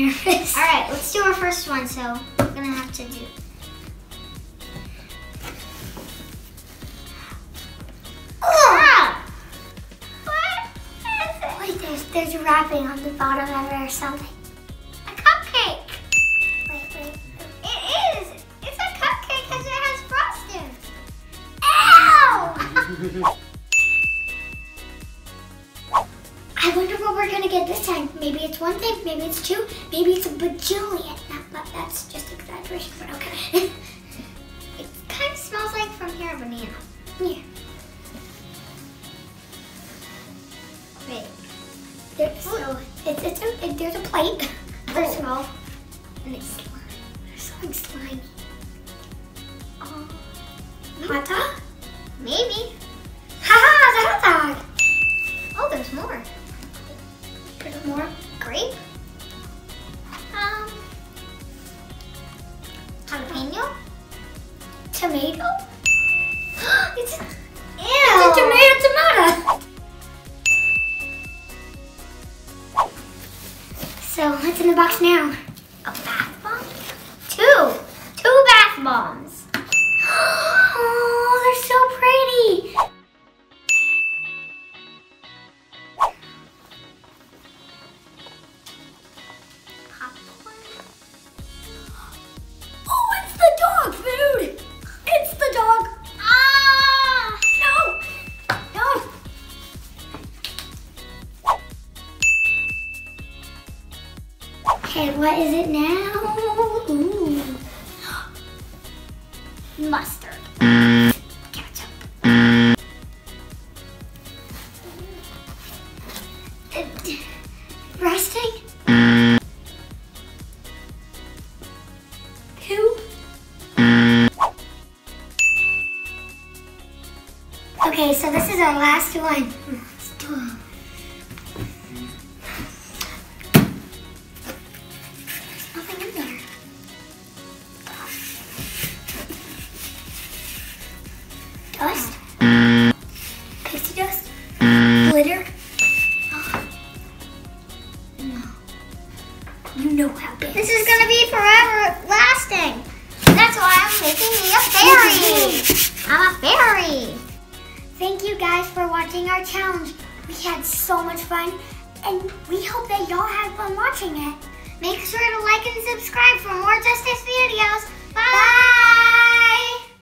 nervous. All right, let's do our first one. So we're gonna have to do. Oh! What is it? Wait, there's wrapping on the bottom of it or something. A cupcake. Wait. It is. It's a cupcake because it has frosting. Ow! I wonder what we're gonna get this time. Maybe it's one thing, maybe it's two, maybe it's a bajillion. That's just exaggeration, but okay. It kind of smells like from here a banana. Yeah. Wait. There's a plate, first of all. And it's slime. There's something slimy. Oh, Hot dog? maybe. Haha, it's a hot dog. Oh, there's more. There's more. Grape. Jalapeno. Tomato? It's a, It's a tomato. So what's in the box now? A bath bomb? Two bath bombs. Oh, they're so pretty. Popcorn. Oh, it's the dog food. It's the dog. Ah! No. Okay, what is it now? Ooh. Mustard. Ketchup. Resting? Poop? Okay, so this is our last one. Let's do it. There's nothing in there. Dust? Pixie dust? Glitter? Oh. No. You know how big This is gonna be forever lasting. That's why I'm making me a fairy. I'm a fairy. Thank you guys for watching our challenge. We had so much fun, and we hope that y'all had fun watching it. Make sure to like and subscribe for more Justice